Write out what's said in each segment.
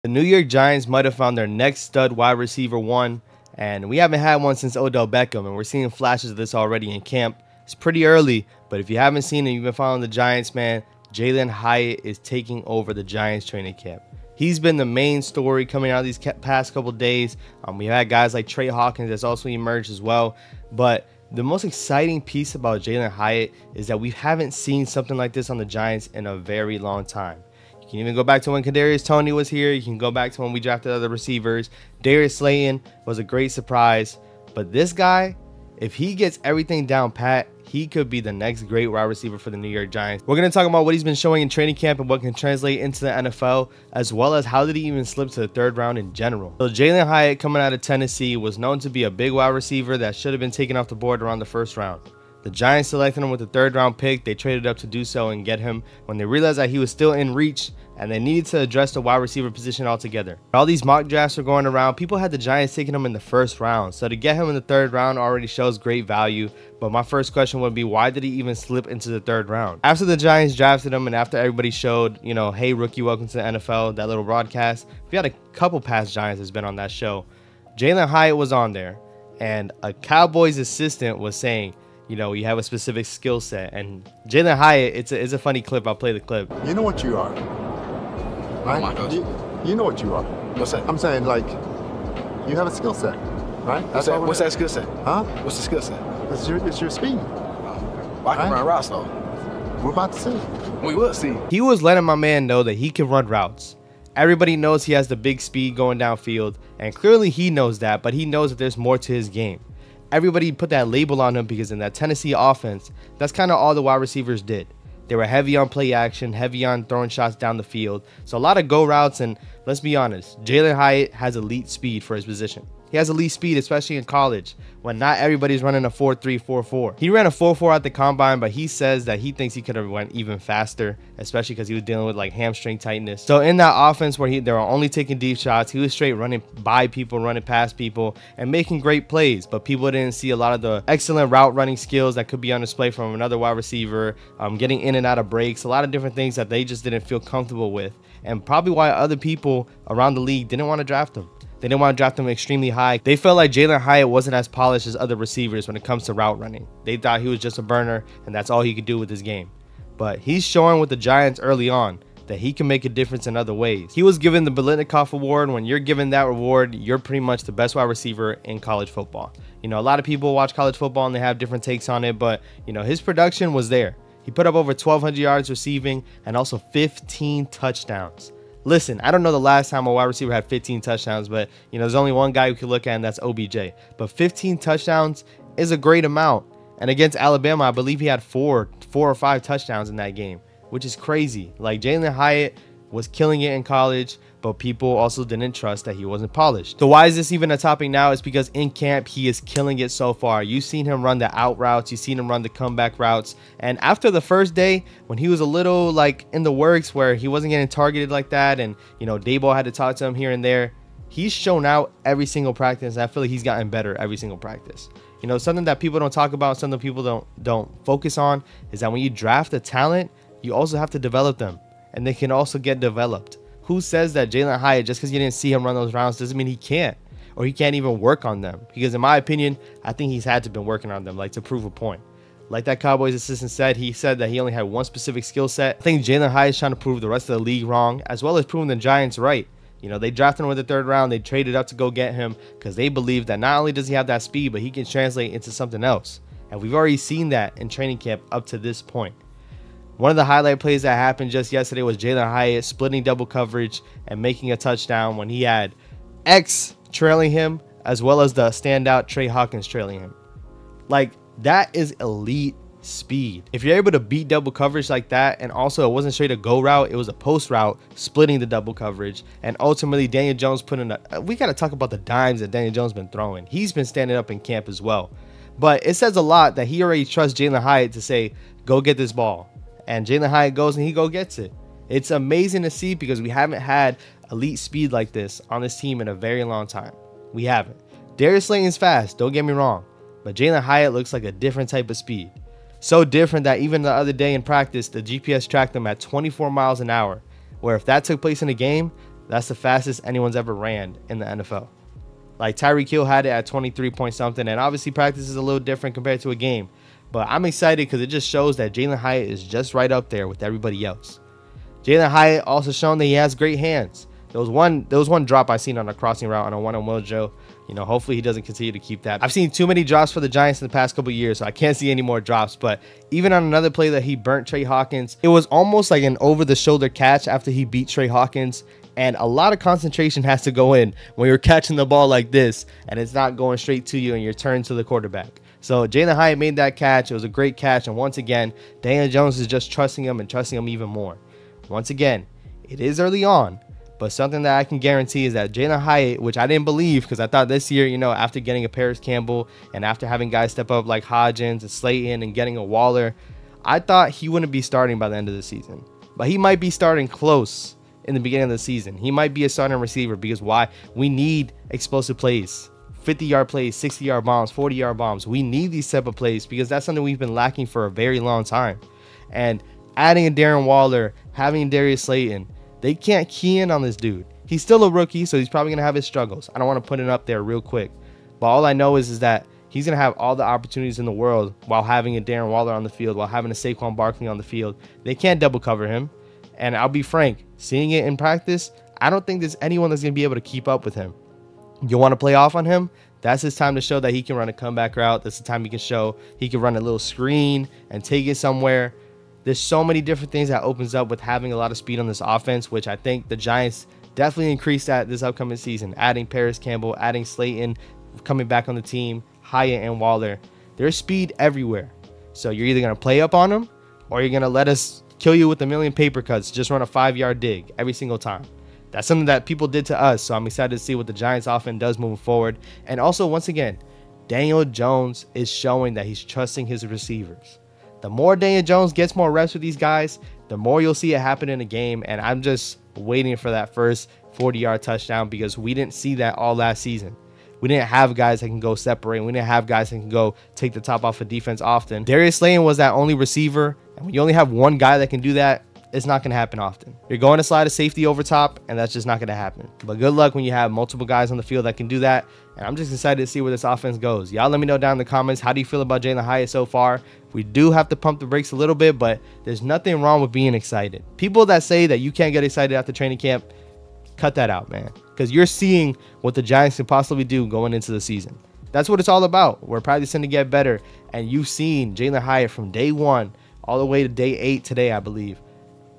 The New York Giants might have found their next stud wide receiver one, and we haven't had one since Odell Beckham, and we're seeing flashes of this already in camp. It's pretty early, but if you haven't seen it, you've been following the Giants, man, Jalin Hyatt is taking over the Giants training camp. He's been the main story coming out of these past couple days. We had guys like Trey Hawkins that's also emerged as well, but the most exciting piece about Jalin Hyatt is that we haven't seen something like this on the Giants in a very long time. You can even go back to when Kadarius Toney was here. You can go back to when we drafted other receivers. Darius Slayton was a great surprise. But this guy, if he gets everything down pat, he could be the next great wide receiver for the New York Giants. We're going to talk about what he's been showing in training camp and what can translate into the NFL, as well as how did he even slip to the third round in general. So Jalin Hyatt, coming out of Tennessee, was known to be a big wide receiver that should have been taken off the board around the first round. The Giants selected him with the third round pick. They traded up to do so and get him when they realized that he was still in reach and they needed to address the wide receiver position altogether. All these mock drafts were going around. People had the Giants taking him in the first round. So to get him in the third round already shows great value. But my first question would be, why did he even slip into the third round? After the Giants drafted him and after everybody showed, you know, hey rookie, welcome to the NFL, that little broadcast, we had a couple past Giants that's been on that show. Jalin Hyatt was on there and a Cowboys assistant was saying, you know, you have a specific skill set. And Jalin Hyatt, it's a funny clip. I'll play the clip. You know what you are, right? You know what you are. What's that? I'm saying, like, you have a skill set, right? What's that skill set? Huh? What's the skill set? It's your speed. Well, I can run routes, though. We're about to see. We will see. He was letting my man know that he can run routes. Everybody knows he has the big speed going downfield, and clearly he knows that, but he knows that there's more to his game. Everybody put that label on him because in that Tennessee offense, that's kind of all the wide receivers did. They were heavy on play action, heavy on throwing shots down the field. So a lot of go routes, and let's be honest, Jalin Hyatt has elite speed for his position. He has elite speed, especially in college, when not everybody's running a 4.3, 4.4. He ran a 4.4 at the combine, but he says that he thinks he could have went even faster, especially because he was dealing with like hamstring tightness. So in that offense where they were only taking deep shots, he was straight running by people, running past people, and making great plays. But people didn't see a lot of the excellent route running skills that could be on display from another wide receiver, getting in and out of breaks, a lot of different things that they just didn't feel comfortable with. And probably why other people around the league didn't want to draft him. They didn't want to draft him extremely high. They felt like Jalin Hyatt wasn't as polished as other receivers when it comes to route running. They thought he was just a burner, and that's all he could do with his game. But he's showing with the Giants early on that he can make a difference in other ways. He was given the Biletnikoff Award. When you're given that reward, you're pretty much the best wide receiver in college football. You know, a lot of people watch college football and they have different takes on it, but, you know, his production was there. He put up over 1,200 yards receiving and also 15 touchdowns. Listen, I don't know the last time a wide receiver had 15 touchdowns, but, you know, there's only one guy we could look at, and that's OBJ. But 15 touchdowns is a great amount. And against Alabama, I believe he had four or five touchdowns in that game, which is crazy. Like, Jalin Hyatt was killing it in college, but people also didn't trust that he wasn't polished. So why is this even a topic now? It's because in camp, he is killing it so far. You've seen him run the out routes. You've seen him run the comeback routes. And after the first day, when he was a little like in the works where he wasn't getting targeted like that, and, you know, Daboll had to talk to him here and there, he's shown out every single practice. And I feel like he's gotten better every single practice. You know, something that people don't talk about, something people don't focus on, is that when you draft a talent, you also have to develop them. And they can also get developed. Who says that Jalin Hyatt, just because you didn't see him run those rounds, doesn't mean he can't, or he can't even work on them? Because in my opinion, I think he's had to been working on them, like, to prove a point. Like that Cowboys assistant said, he said that he only had one specific skill set. I think Jalin Hyatt is trying to prove the rest of the league wrong, as well as proving the Giants right. You know, they drafted him with the third round. They traded up to go get him because they believe that not only does he have that speed, but he can translate into something else. And we've already seen that in training camp up to this point. One of the highlight plays that happened just yesterday was Jalin Hyatt splitting double coverage and making a touchdown when he had X trailing him, as well as the standout Trey Hawkins trailing him. Like, that is elite speed. If you're able to beat double coverage like that, and also it wasn't straight a go route, it was a post route, splitting the double coverage, and ultimately Daniel Jones put in a, we got to talk about the dimes that Daniel Jones been throwing. He's been standing up in camp as well. But it says a lot that he already trusts Jalin Hyatt to say, go get this ball. And Jalin Hyatt goes and he go gets it. It's amazing to see because we haven't had elite speed like this on this team in a very long time. We haven't. Darius Slayton's fast, don't get me wrong, but Jalin Hyatt looks like a different type of speed. So different that even the other day in practice, the GPS tracked him at 24 miles an hour, where if that took place in a game, That's the fastest anyone's ever ran in the NFL. Like Tyreek Hill had it at 23 point something, and obviously practice is a little different compared to a game. But I'm excited because it just shows that Jalin Hyatt is just right up there with everybody else. Jalin Hyatt also shown that he has great hands. There was one drop I seen on a crossing route on a one-on-one Joe. You know, hopefully he doesn't continue to keep that. I've seen too many drops for the Giants in the past couple of years, so I can't see any more drops. But even on another play that he burnt Trey Hawkins, it was almost like an over-the-shoulder catch after he beat Trey Hawkins. And a lot of concentration has to go in when you're catching the ball like this and it's not going straight to you and you're turned to the quarterback. So Jalin Hyatt made that catch. It was a great catch. And once again, Daniel Jones is just trusting him and trusting him even more. Once again, it is early on, but something that I can guarantee is that Jalin Hyatt, which I didn't believe because I thought this year, you know, after getting a Paris Campbell and after having guys step up like Hodgins and Slayton and getting a Waller, I thought he wouldn't be starting by the end of the season. But he might be starting close in the beginning of the season. He might be a starting receiver because why? We need explosive plays, 50-yard plays, 60-yard bombs, 40-yard bombs. We need these type of plays because that's something we've been lacking for a very long time. And adding a Darren Waller, having Darius Slayton, they can't key in on this dude. He's still a rookie, so he's probably going to have his struggles. I don't want to put it up there real quick. But all I know is that he's going to have all the opportunities in the world while having a Darren Waller on the field, while having a Saquon Barkley on the field. They can't double cover him. And I'll be frank, seeing it in practice, I don't think there's anyone that's going to be able to keep up with him. You want to play off on him? That's his time to show that he can run a comeback route. That's the time he can show he can run a little screen and take it somewhere. There's so many different things that opens up with having a lot of speed on this offense, which I think the Giants definitely increased that this upcoming season. Adding Paris Campbell, adding Slayton, coming back on the team, Hyatt and Waller. There's speed everywhere. So you're either going to play up on them or you're going to let us kill you with a million paper cuts, just run a 5-yard dig every single time. That's something that people did to us, so I'm excited to see what the Giants offense does moving forward. And also, once again, Daniel Jones is showing that he's trusting his receivers. The more Daniel Jones gets more reps with these guys, the more you'll see it happen in a game, and I'm just waiting for that first 40-yard touchdown because we didn't see that all last season. We didn't have guys that can go separate. We didn't have guys that can go take the top off of defense often. Darius Slayton was that only receiver. And when you only have one guy that can do that, it's not going to happen often. You're going to slide a safety over top, and that's just not going to happen. But good luck when you have multiple guys on the field that can do that. And I'm just excited to see where this offense goes. Y'all let me know down in the comments, how do you feel about Jalin Hyatt so far? We do have to pump the brakes a little bit, but there's nothing wrong with being excited. People that say that you can't get excited after training camp, cut that out, man. Because you're seeing what the Giants can possibly do going into the season. That's what it's all about. We're practicing to get better. And you've seen Jalin Hyatt from day 1 all the way to day 8 today, I believe.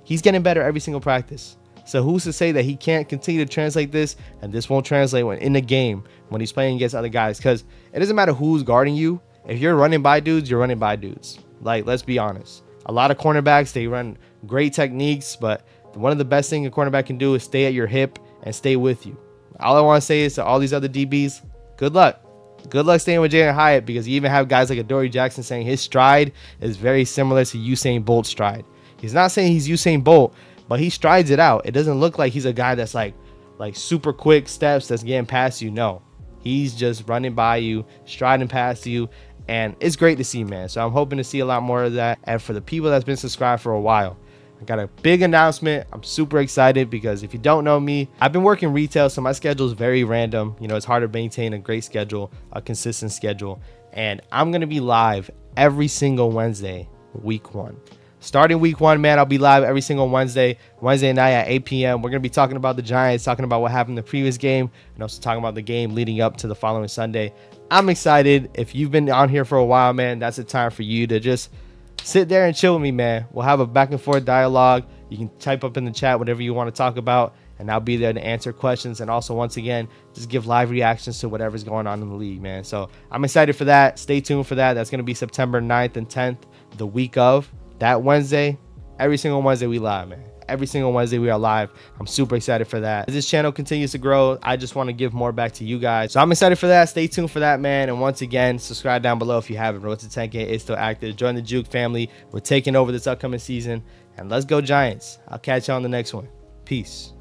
He's getting better every single practice. So who's to say that he can't continue to translate this and this won't translate when in the game when he's playing against other guys? Because it doesn't matter who's guarding you. If you're running by dudes, you're running by dudes. Like, let's be honest. A lot of cornerbacks, they run great techniques, but one of the best things a cornerback can do is stay at your hip and stay with you. All I want to say is to all these other DBs, good luck. Good luck staying with Jalin Hyatt because you even have guys like Adoree Jackson saying his stride is very similar to Usain Bolt's stride. He's not saying he's Usain Bolt, but he strides it out. It doesn't look like he's a guy that's like super quick steps that's getting past you. No, he's just running by you, striding past you, and it's great to see, man. So I'm hoping to see a lot more of that. And for the people that's been subscribed for a while, I got a big announcement. I'm super excited because if you don't know me, I've been working retail, so my schedule is very random. You know, it's hard to maintain a great schedule, a consistent schedule. And I'm going to be live every single Wednesday, week 1. Starting week 1, man, I'll be live every single Wednesday night at 8 p.m. We're going to be talking about the Giants, talking about what happened in the previous game, and also talking about the game leading up to the following Sunday. I'm excited. If you've been on here for a while, man, that's the time for you to just sit there and chill with me, man. We'll have a back and forth dialogue. You can type up in the chat whatever you want to talk about, and I'll be there to answer questions. And also, once again, just give live reactions to whatever's going on in the league, man. So I'm excited for that. Stay tuned for that. That's going to be September 9th and 10th, the week of that Wednesday. Every single Wednesday we live, man. Every single Wednesday we are live. I'm super excited for that. As this channel continues to grow, I just want to give more back to you guys. So I'm excited for that. Stay tuned for that, man. And once again, subscribe down below if you haven't. Road to 10K is still active. Join the Juke family. We're taking over this upcoming season. And let's go Giants. I'll catch you on the next one. Peace.